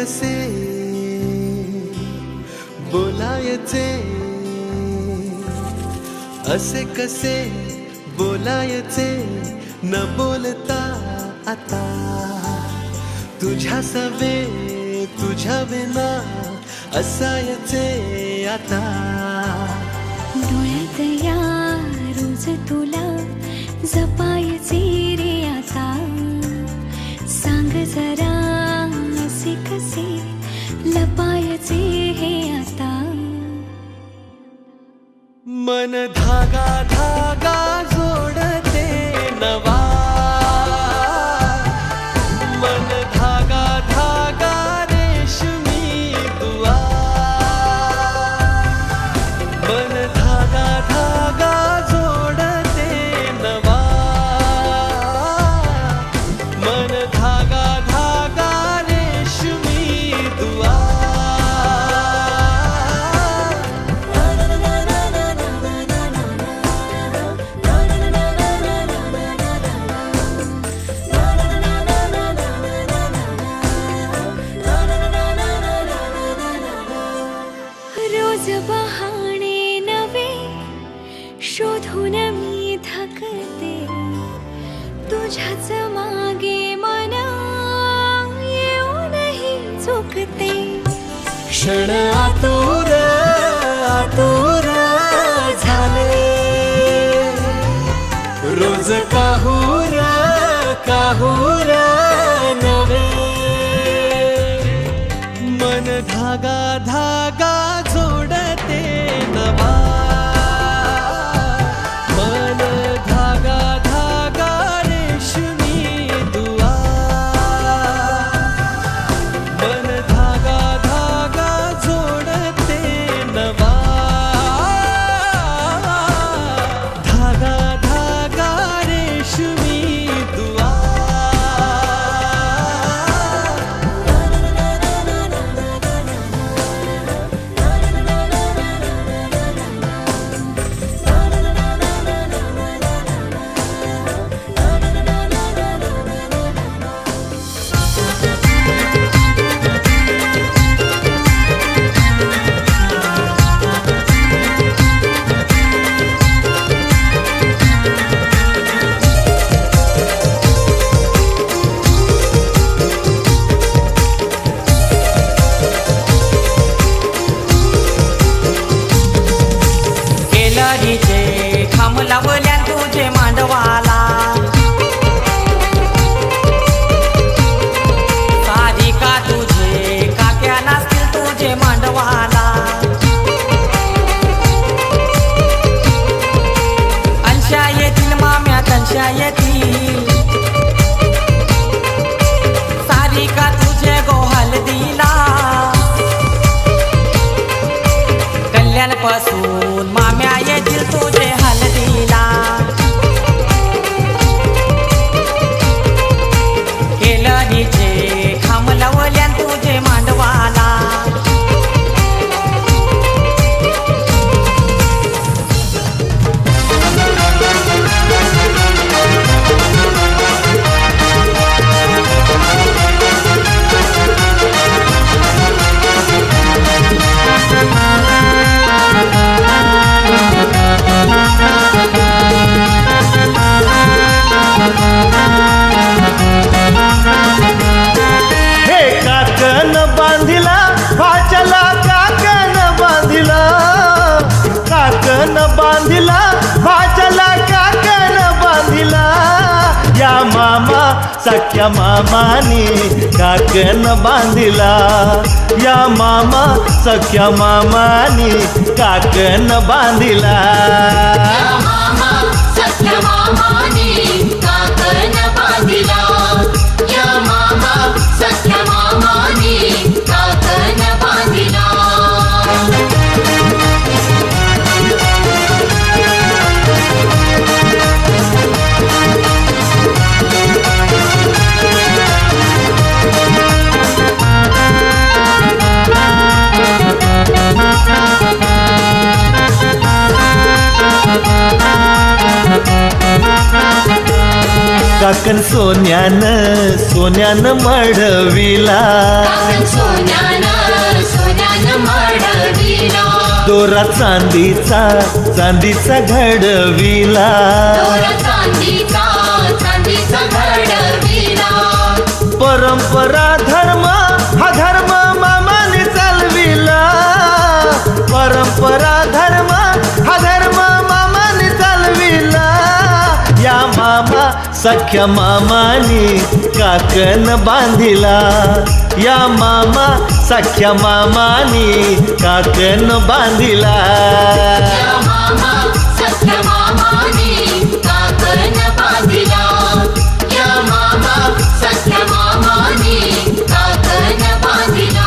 कसे बोलायचे, असे कसे बोलायचे न बोलता आता, तुझ्या सवे तुझ्या विना असायचे आता। डोळ्यात या रोज तुला जपायचे रे आता, सांग जरा असे कसे लपायचे हे आता। मन धागा धागा जोडते नवा, मन धागा धागा रेशमी दुआ, मन धागा धागा जोडते नवा, मन धागा धागा रेशमी दुआ। रोज बहाणे नवे शोधून मी थकते, तुझ्याच मागे मन येऊनही चुकते। क्षण आतुर आतुर झाले, रोज काहूर काहूर नवे, मन धागा धागा जोडते नवा, मन धागा धागा रेशमी दुआ, मन धागा धागा जोडते नवा, धागा धागा रेशमी दुआ। खांब लावल्या तुझे मांडवाला, सारिका तुझे काक्या नसतील तुझे मांडवाला, अंशा येतील माम्यात अंशा येतील, सारिका तुझे गोहल दिला, कल्याण पासून माम्या येतील तुझे हलदीला, केलनीचे खांब लावल्या तुझे मांडवाला, बांधिला भाच्याला काकण बांधिला, या मामा सख्या मामानी काकण बांधिला, या मामा सख्या मामानी काकण बांधिला, या मामा सख्या मामानी काकण बांधिला, या मामा सख्या मामानी काकण बांधिला। हा काकण सोन्यानं मढविला काकण सोन्यानं मढविला दोरा चांदीचा घडविला दोरा चांदीचा घडविला परंपरा धर्म हा धर्म मामाने चालविला परंपरा धर्म हा धर्म मामाने चालविला या मामा सख्या मामानी काकण बांधिला या मामा सख्या मामानी काकण बांधिला या मामा सख्या मामानी काकण बांधिला या मामा सख्या मामानी काकण बांधिला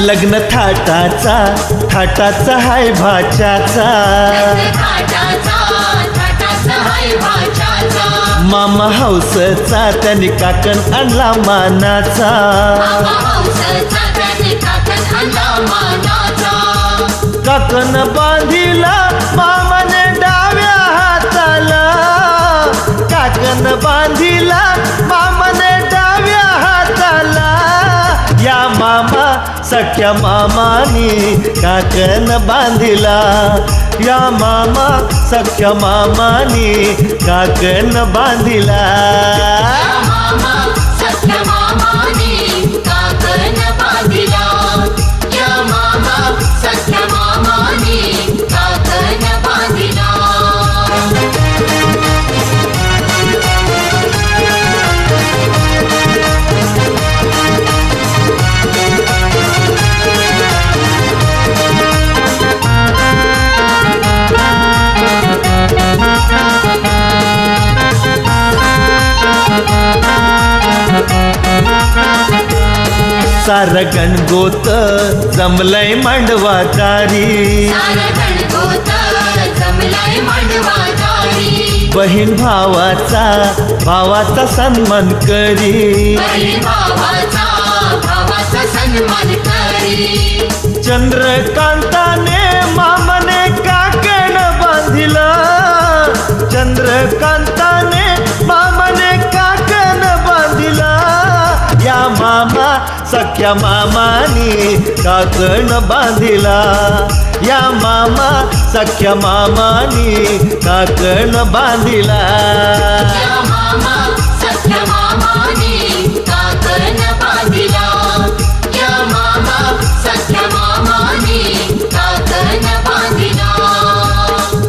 लग्न थाटाचा हाय भाच्याचा थाटाचा हाय भाच्याचा मामा हौसचा त्याने काकण आणला मानाचा मामा हौसचा त्याने काकण आणला मानाचा काकण बांधिला मामाने डाव्या हाताला काकण बांधिला मामाने डाव्या हाताला या मामा सख्या मामानी काकण बांधिला या मामा सख्या मामानी काकण बांधिला या मामा सख्या मामानी काकण बांधिला या मामा सख्या मामानी काकण बांधिला सारं गणगोत जमलंय मांडवादारी सारं गणगोत जमलंय मांडवादारी बहीण भावाचा सन्मान करी बहीण भावाचा सन्मान करी चंद्रकांताने मामाने काकण बांधिला चंद्रकांताने मामाने काकण बांधिला या मामा सख्या मामानी काकण बांधिला या मामा सख्या मामानी काकण बांधिला या मामा सख्या मामानी काकण बांधिला या मामा सख्या मामानी काकण बांधिला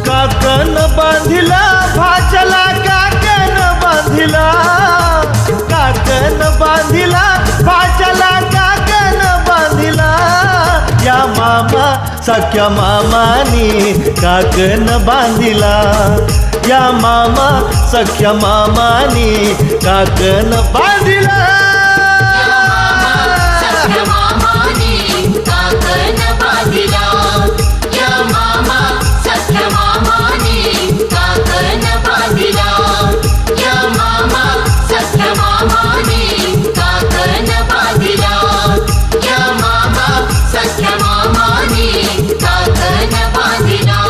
काकण बांधिला भाचला काकण बांधिला काकण बांधिला भाचला काकण बांधिला या मामा सख्या मामानी काकण बांधिला या मामा सख्या मामानी काकण बांधिला या मामा सख्या मामानी काकण बांधिला या मामा सख्या मामानी काकण बांधिला या मामा सख्या मामानी काकण बांधिला या मामा सख्या मामानी काकण बांधिला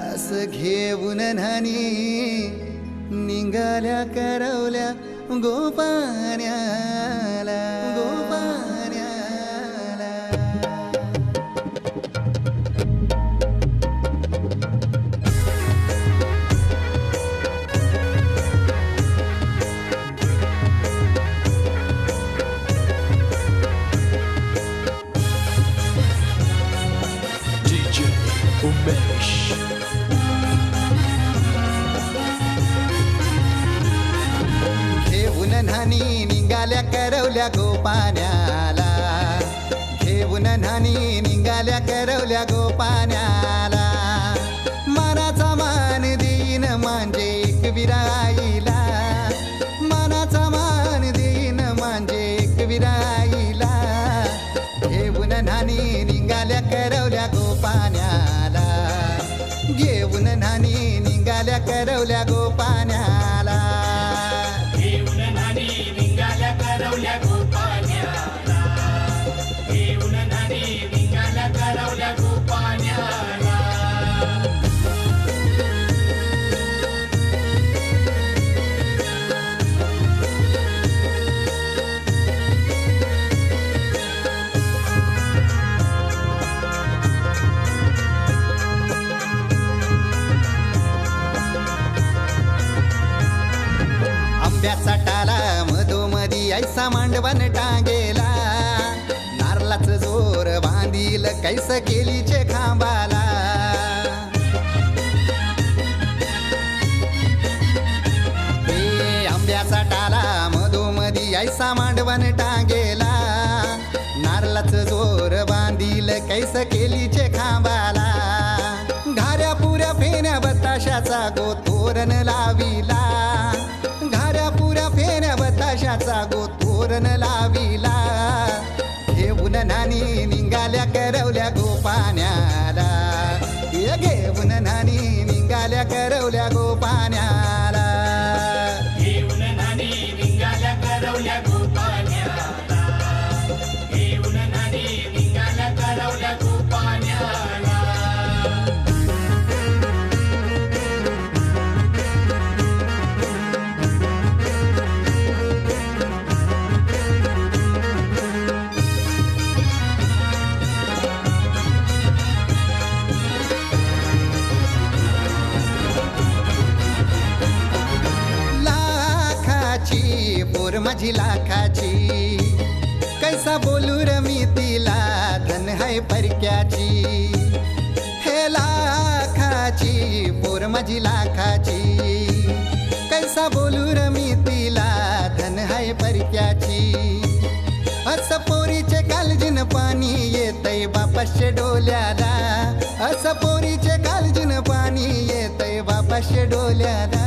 असं घेऊन न्हाणी निघाल्या करवल्या गोपाण्याला DJ उमेश घेऊन न्हाणी निघाल्या करवल्या गोपाण्याला घेऊन न्हाणी निघाल्या करवल्या गोपाण्याला मानाचा मान देईन म्हणजे एक विराईला मानाचा मान देईन म्हणजे एक विराईला घेऊन न्हाणी निघाल्या करवल्या गोपाण्याला घेऊन न्हाणी निघाल्या करवल्या गोपाण्याला घेऊन नानी निघाल्या करवल्या गोपाण्याला घेऊन नानी निघाल्या करवल्या गोपाण्याला आंब्याचा टाला मधोमधी ऐसा मांडवण टांगेला नारळाचं जोर बांधील कैस केलीचे खांबाला हे आंब्याचा टाला मधोमधी ऐसा मांडवण टांगेला नारळाचं जोर बांधील कैस केलीचे खांबाला घाऱ्या पुऱ्या फेण्या बताशाचा गोतोरण लाविला घाऱ्या पुऱ्या फेण्या बताशाचा गोतोरण लाविला घेऊन नानी निघाल्या करवल्या गोपाण्याला घेऊन नानी निघाल्या करवल्या गोपाण्याला घेऊन नानी निघाल्या करवल्या गोपाण्याला घेऊन नानी निघाल्या करवल्या गोपाण्याला लाखाची पोर माझी लाखाची कैसा बोलू र मी तिला धन है परक्याची हे लाखाची पोर माझी लाखाची कैसा बोलू र मी तिला धन है परक्याची असं पोरीचे कालजीन पाणी येतय बापाशे डोल्याला असं पोरीचे कालजीन पाणी येतय बापाशे डोल्याला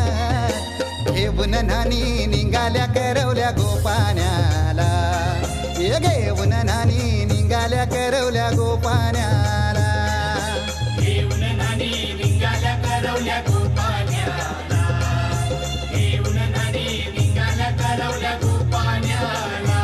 घेऊन नानी निघाल्या करवल्या गोपाण्याला घेऊन नानी निघाल्या करवल्या गोपाण्याला घेऊन नानी निघाल्या करवल्या गोपाण्याला घेऊन नानी निघाल्या करवल्या गोपाण्याला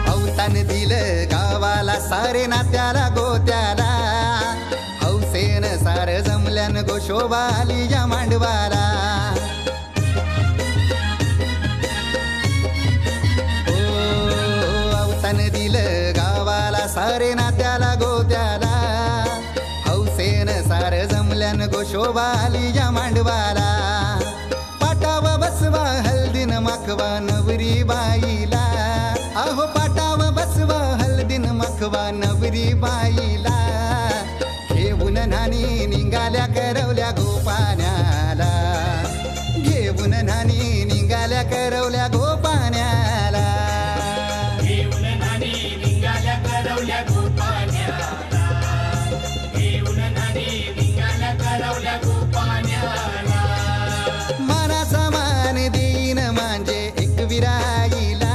अवतान दिलं गावाला सारे नात्याला गोत्याला हौसेन सार जमल्यान गोशोबा आली या मांडवाला अवतान दिलं गावाला सारे नात्याला गोत्याला हौसेन सार जमल्यान गोशोबा आली या मांडवाला पाटावा बसवा हल्दीन माखवा नवरी बाईला अहो पाटावा बसवा हल्दीन माखवा नवरी बाईला घेऊन नानी निघाल्या करवल्या गोपाण्याला घेऊन नानी निघाल्या करवल्या गोपाण्याला घेऊन नानी निघाल्या करवल्या गोपाण्याला घेऊन नानी निघाल्या करवल्या गोपाण्याला मानाचा मान देईन म्हणजे एक विराईला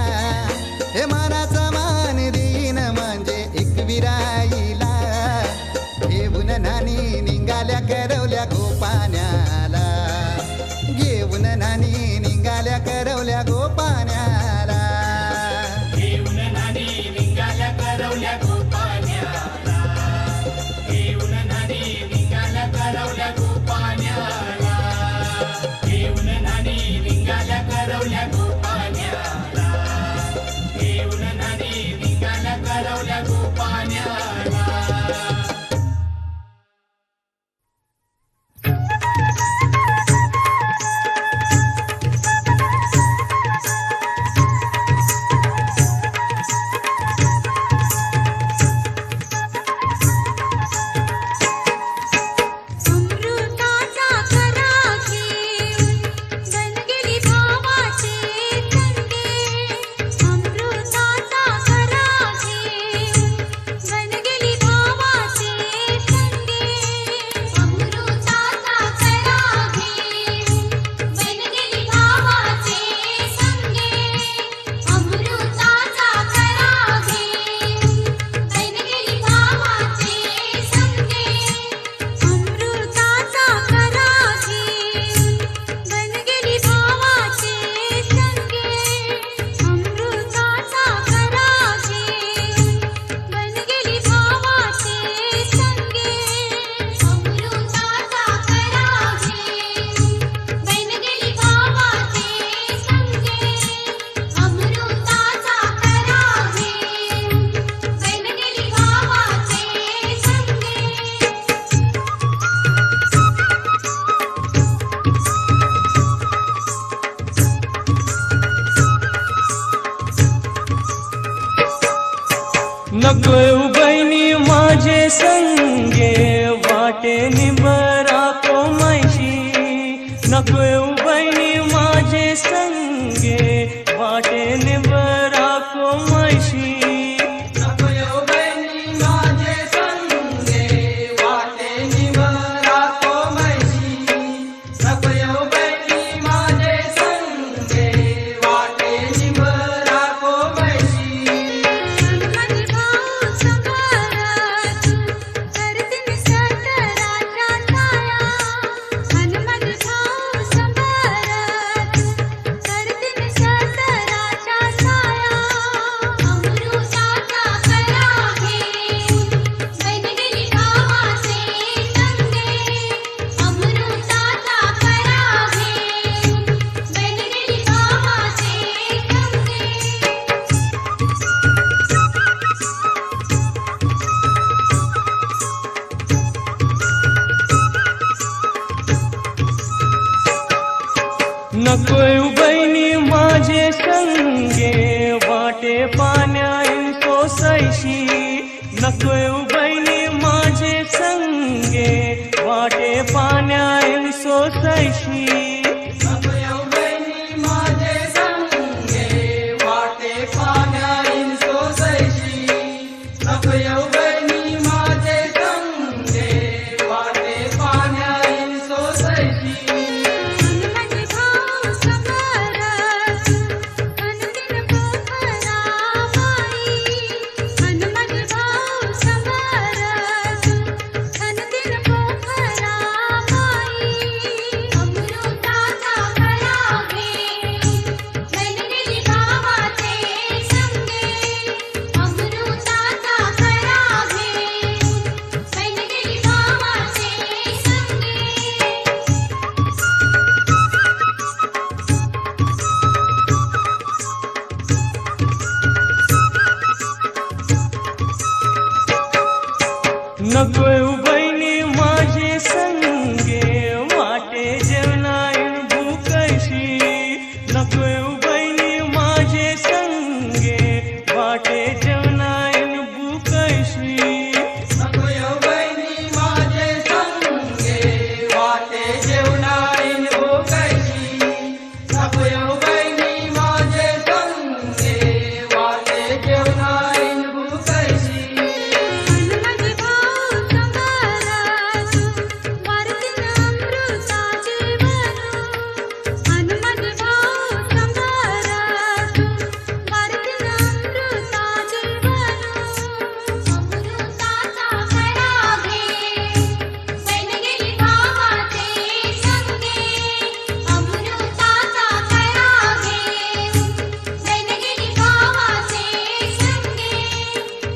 हे मानाचा मान नकोय बहिणी माझे संगे वाटे निबरा कोमायशी नकोय बहिणी माझे संगे वाटे निबरा कोमायशी नकोय बहिणी माझे संगे वाटे निबरा कोमायशी नकोय बहिणी माझे संगे वाटे निबरा कोमायशी नकोय बहिणी माझे संगे वाटे पाण्यान सोसायशी नकोय बहिणी माझे संगे वाटे पाण्यान सोसायशी नकोय बहिणी माझे संगे वाटे पाण्यान सोसायशी नकोय बहिणी माझे संगे वाटे पाण्यान सोसायशी नकोय बहिणी माझे संगे वाटे जेवणायन भूकशी नकोय बहिणी माझे संगे वाटे जेवणायन भूकशी नकोय बहिणी माझे संगे वाटे जेवणायन भूकशी नकोय बहिणी माझे संगे वाटे जेवणायन भूकशी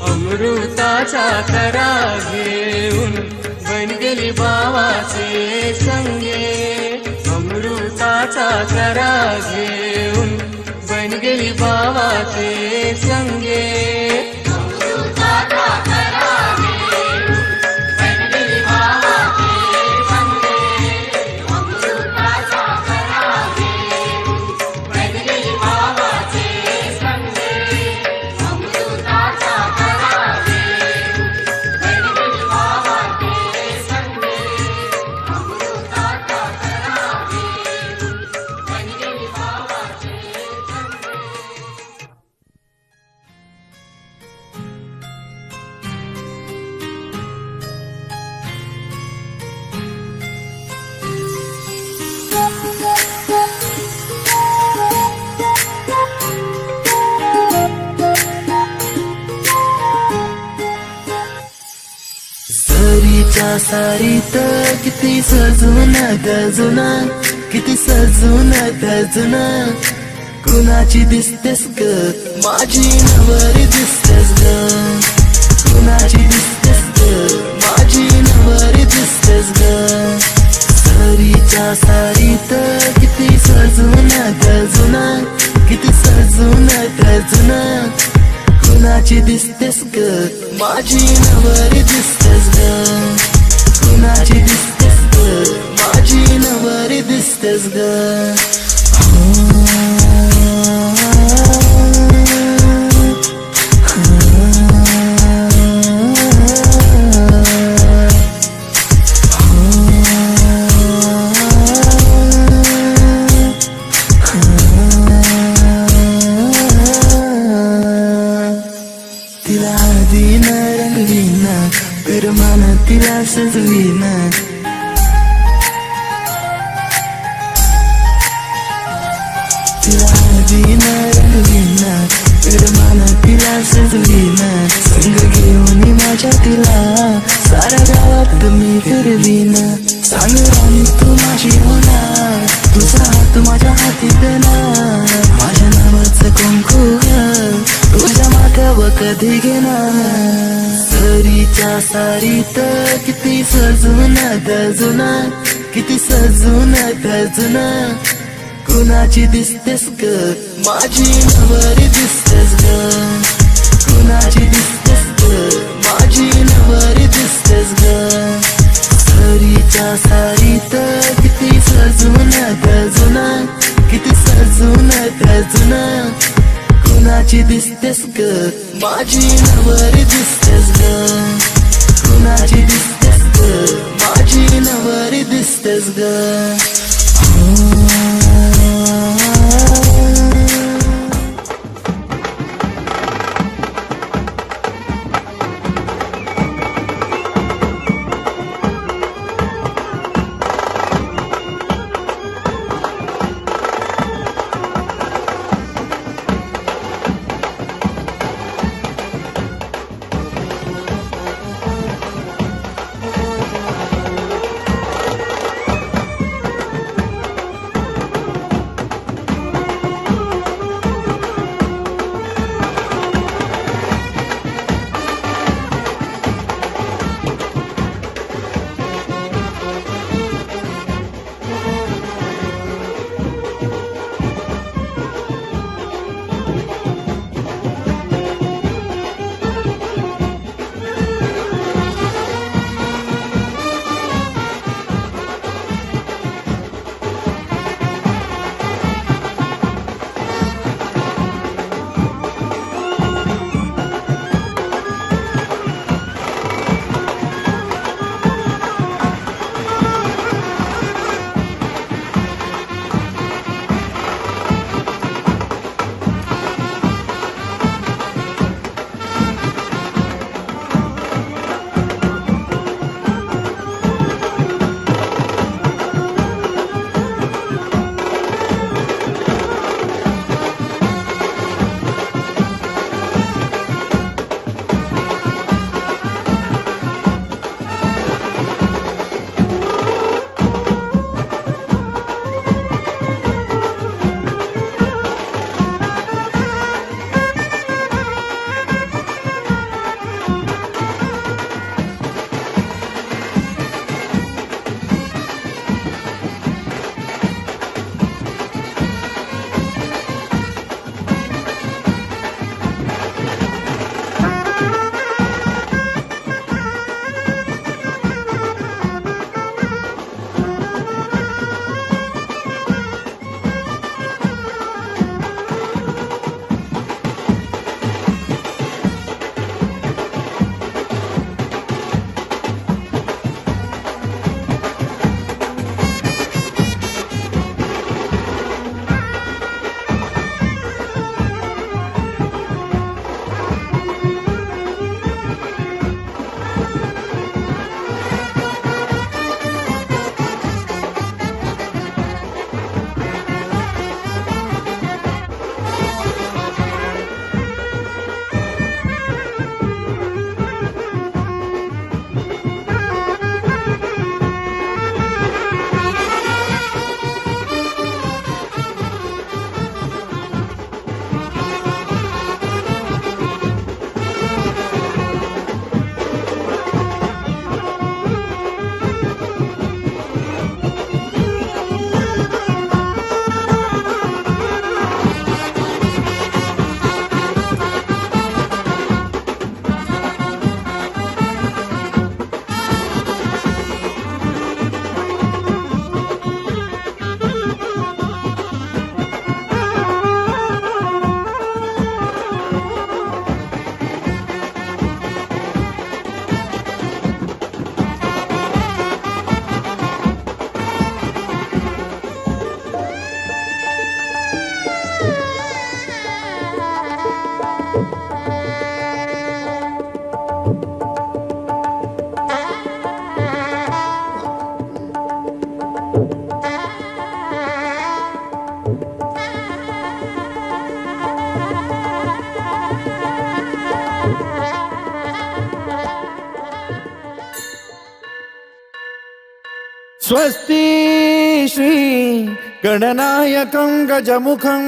अमृताचा करा घेऊन बन गेली भावाचे संगे अमृताचा करा घेऊन बन गेली भावाचे संगे अमृताचा करा घेऊन बन गेली भावाचे संगे अमृताचा करा घेऊन बन गेली भावाचे संगे अमृताचा सरीच्या सारीत किती सजून गजुना किती सजून गजुना कुणाची दिसतेस ग माझी नवरी दिसतेस ग कुणाची दिसतेस ग माझी नवरी दिसतेस ग सरीच्या सारीत किती सजून गजुना किती सजून गजुना कुणाची दिसतेस ग माझी नवरी दिसतेस ग कुणाची दिसतेस ग माझी नवरी दिसतेस ग दिन रंगवीना पिरमान तिला सजवीना तिला दिन रंगवीना पिरमान तिला सजवीना संग घेऊन माझ्या तिला साऱ्या गावात मी फिरवीना सांग राणी तू माझी होणार तुझा हात माझ्या हाती देणार माझ्या नावाचं कुंकू तुझ्या माथ्यावर कधी घेणार सरीच्या सारीत किती सजून गजुना किती सजून गजुना कुणाची दिसतेस ग माझी नवरी दिसतेस ग कुणाची दिसतेस ग माझी नवरी दिसतेस ग सरीच्या सारीत किती सजून गजुना किती सजून गजुना कुणाची दिसतेस ग माझी नवरी दिसतेस ग कुणाची दिसतेस ग माझी नवरी दिसतेस ग स्वस्ति श्री गणनायकं गजमुखं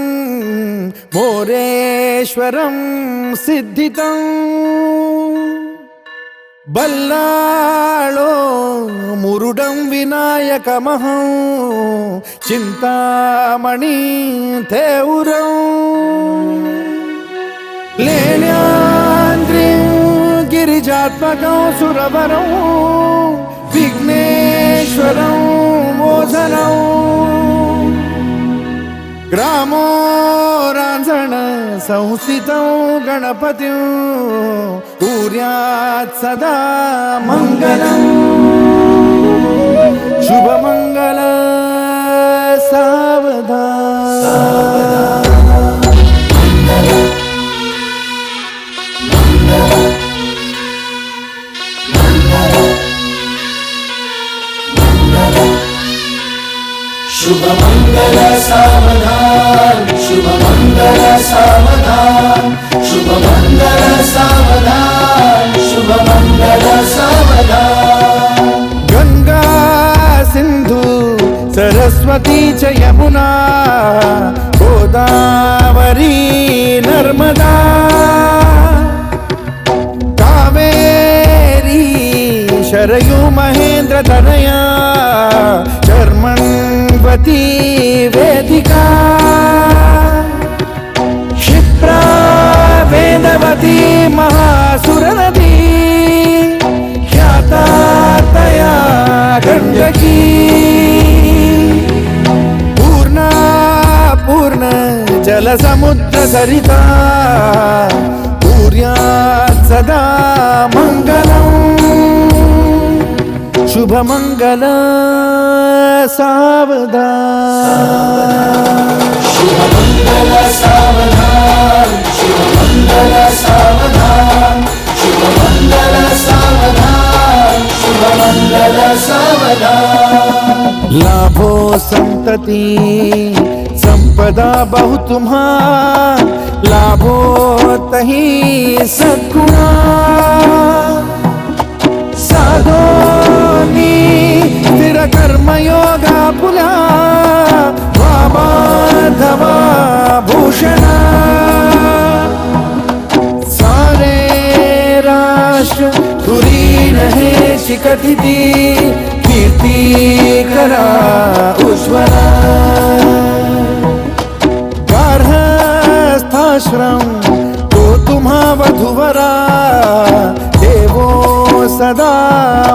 मोरेश्वरं सिद्धितं बल्लाळो मुरुडं विनायकमहं चिंतामणि थेउरं लेण्याद्रिं गिरिजात्मकं सुरवरं विघ्नेश्वरं मोझनं ग्रामो रांझण संस्थितं गणपतिं कुर्यात् सदा मङ्गलम् शुभमङ्गल सावधान शुभमंगल सावधान शुभमंगल सावधान शुभमंगल सावधान शुभमंगल सावधान गंगा सिंधु सरस्वती च यमुना गोदावरी नर्मदा कावेरी शरयू महेंद्र तनया चर्मण्वती वेदिका क्षिप्रा वेदवती महासुरनदी ख्याता तया गण्डकी पूर्ण जलसमुद्र सरिता कुर्यात् सदा मङ्गलम् शुभमंगल सावधान शुभमंगल सावधान शुभमंगल सावधान शुभमंगल सावधान शुभमंगल सावधान लाभो संतति संपदा बहु तुम्हा लाभो तही सद्गुणा साधोनी स्थिर कर्मयोगा पुला वामाधवा भूषणा सारे राष्ट्र तुरी रहे शिकटिती कीर्ती करा उज्ज्वला गार्हस्थाश्रम तो तुम्हा वधुवरा देवो सदा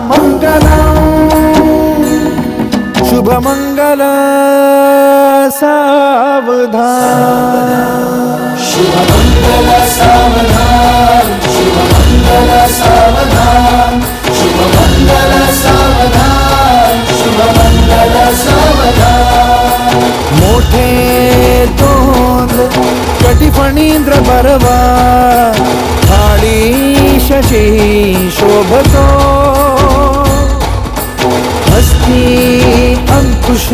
मंगलम् शुभमंगल सावधान शुभमंगल सावधान शुभमंगल सावधान शुभमंगल सावधान शुभमंगल सावधान मोठे तोंड कटिफणींद्र बरवा थाळी शशी शोभतो हस्ती अंकुश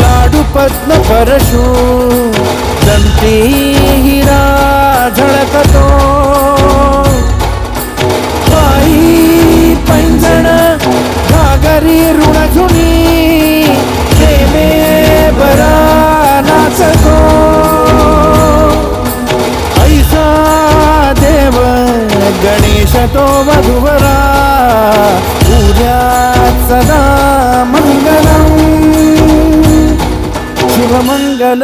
लाडू पद्म परशु दंती हिरा झळकतो पायी पैंजण घागरी ऋणझुनी प्रेमे बरा नाचतो ऐसा देव गणेश तो वधुवरा पूज्यात् सदा मंगलम् शुभमंगल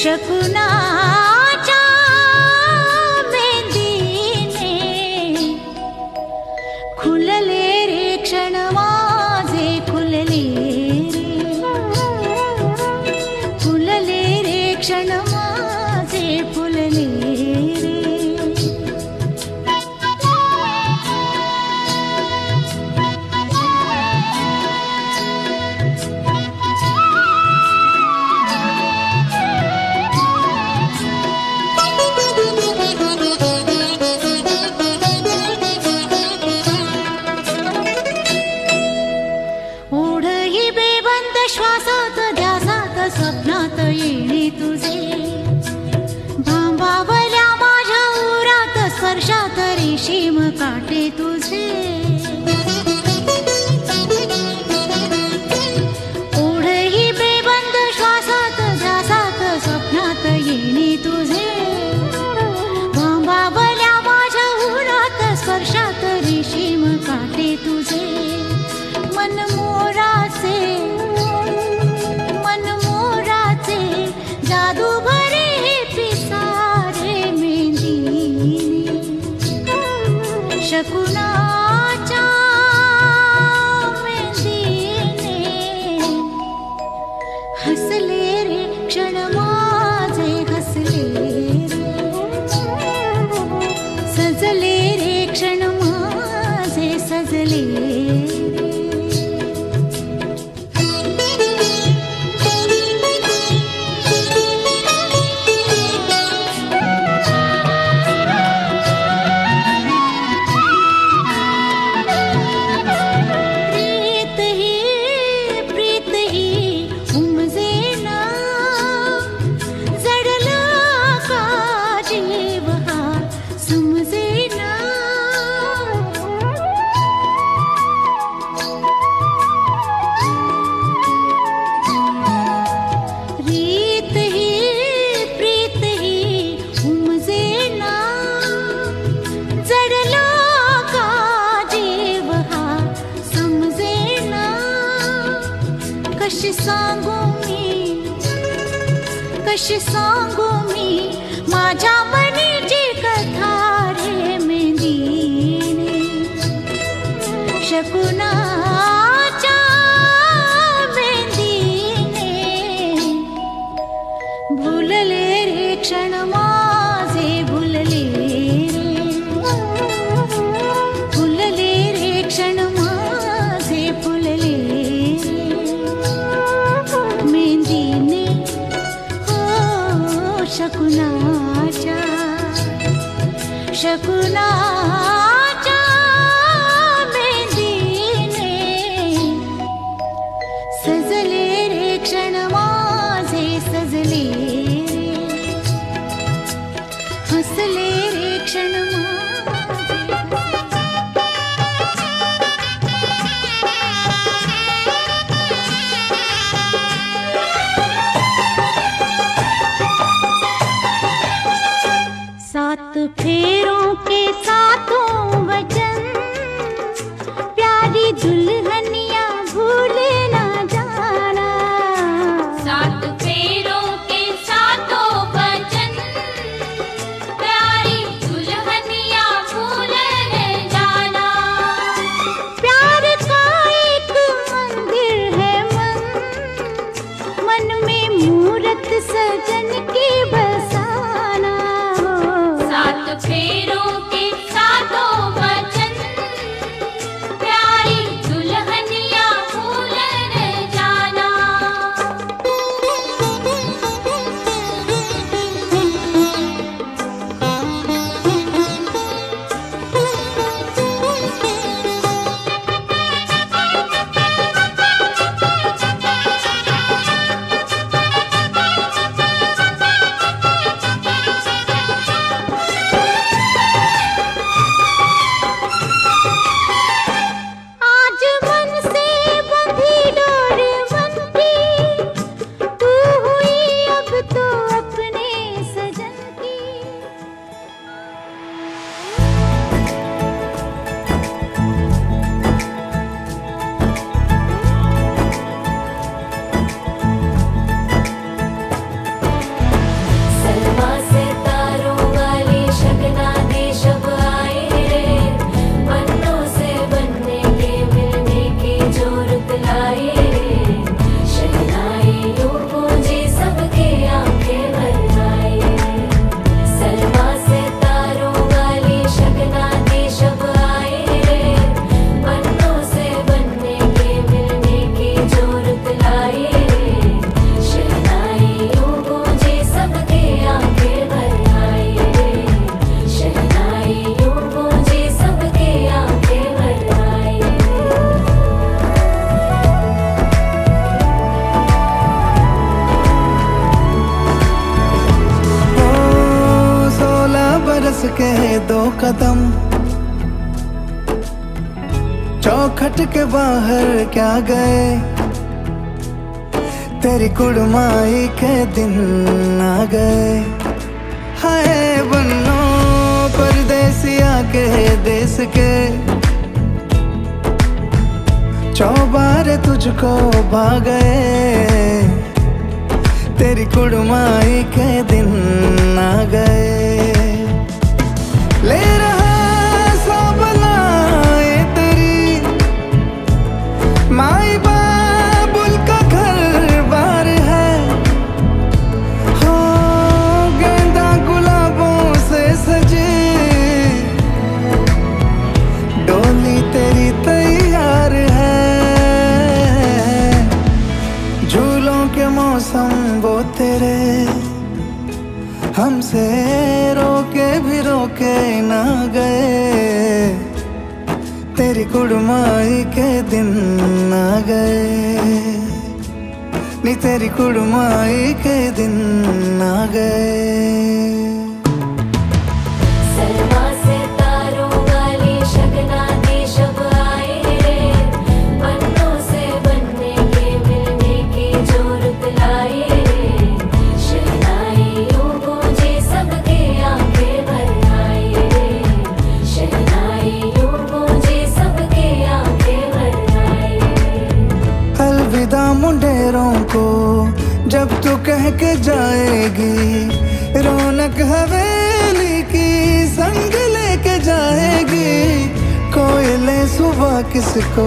शकुनाच्या मेंदीने खुलले रे क्षण माझे खुलले रे क्षण माझे फुलले रे ओढही बेबंद श्वासात ध्यासात स्वप्नात येणे तुझे भांबावल्या माझ्या उरात स्पर्शात रेशीम काटे तुझे ओढही बेबंद श्वासात ध्यासात स्वप्नात येणे तुझे भांबावल्या माझ्या उरात स्पर्शात रेशीम काटे तुझे मनमोराचे जादू भरे हे पिसारे मेंदीने शकुनाच्या मेंदीने हसले रे क्षण माझे हसले रे सजले रे क्षण माझे सजले कशी सांगू मी माझ्या मनीची कथा रे मेंदीने शकुनाच्या मेंदीने भुलले रे क्षण माझे भुलले रे क्षण माझे फुलले मेंदीने शकुनाच्या मेंदीने सजले रे क्षण माझे सजले हसले रे क्षण सात फेरों के साथ दो कदम, चौखट के बाहर क्या गए, तेरी कुड़माई के दिन आ गए। हाय बन्नो परदेसिया के देश के, चौबारे तुझको भा गए, तेरी कुड़माई के दिन आ गए। ले रहा सब लाए तेरी माई बाबुल का घर बार है, हो गेंदा गुलाबों से सजी डोली तेरी तैयार है। झूलों के मौसम वो तेरे, हमसे रोके भी रोके ना गए, तेरी कुड़माई के दिन आ गए, नी तेरी कुड़माई के दिन आ गए। सलमा से तारों वाली शगना दी शब आए रे, पन्नों से बनने के मिलने की जो रुत लाए रे, शहनाइयों गूंजे सबके आंखें भर आए रे, शहनाइयों गूंजे सबके आंखें भर आए रे। अलविदा मुंडेरों को जब तू कह के जाएगी, रौनक हवेली की संग लेके जाएगी। कोयले सुबह किसको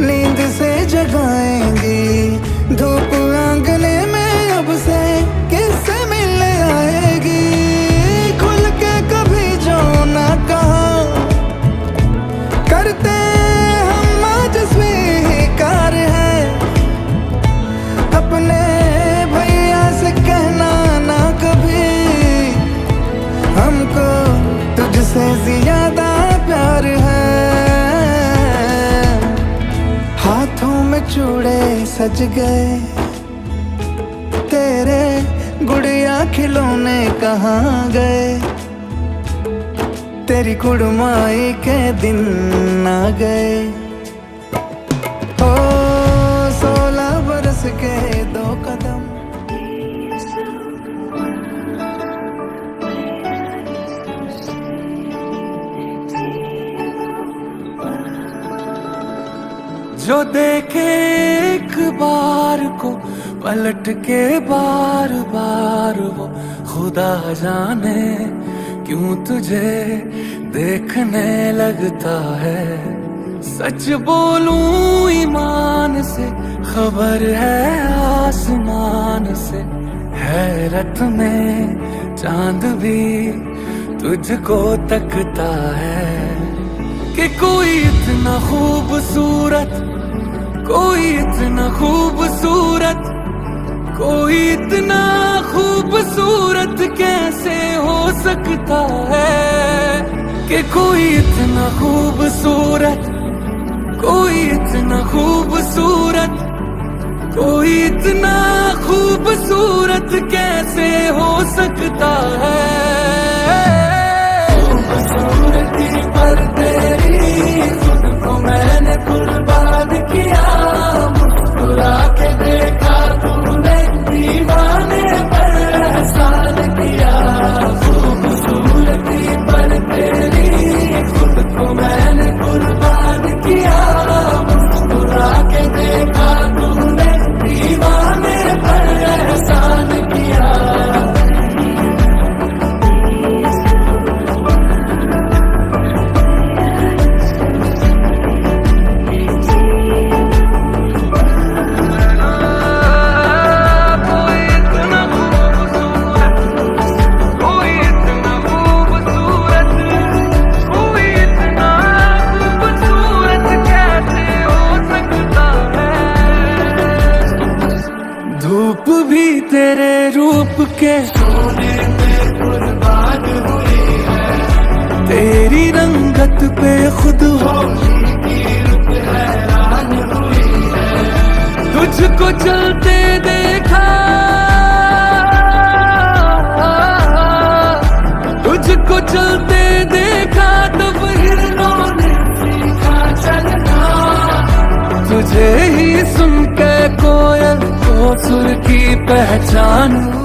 नींद से जगाएंगी, धूप आंगने में अब से किससे मिलने आएगी। खुल के कभी जो ना कहा करते हम आज स्वीकार है, अपने भैया से कहना ना कभी, हमको तुझसे ज्यादा प्यार है। हाथों में चूड़े सज गए, तेरे गुड़िया खिलौने कहाँ गए, तेरी कुड़माई के दिन आ गए। ओ 16 बरस के दो कदम, जो देखे एक बार को पलट के बार बार, वो खुदा जाने क्यों तुझे देखने लगता है। सच बोलूं ईमान से, खबर है आसमान से, हैरत में चांद भी तुझको तकता है। कि कोई इतना खूबसूरत, कोई इतना खूबसूरत, कोई इतना खूबसूरत कैसे हो सकता है। कि कोई इतना खूबसूरत, कोई इतना खूबसूरत, कोई इतना खूबसूरत कैसे हो सकता है। खूबसूरती पर तेरी खुद को मैंने कुर्बान किया, मुस्कुरा के देखा तूने दीवाने पर एहसान किया। खूबसूरती पर तेरी खुद को मैंने कुर्बान किया, मुस्कुरा के देखा तूने दीवाने पर एहसान किया। धूप भी तेरे रूप के सोने में कुर्बान हुई है, तेरी रंगत पे खुद होली की रुत हैरान हुई है। तुझको चलते देखा, तुझको चलते देखा सुर की पहचान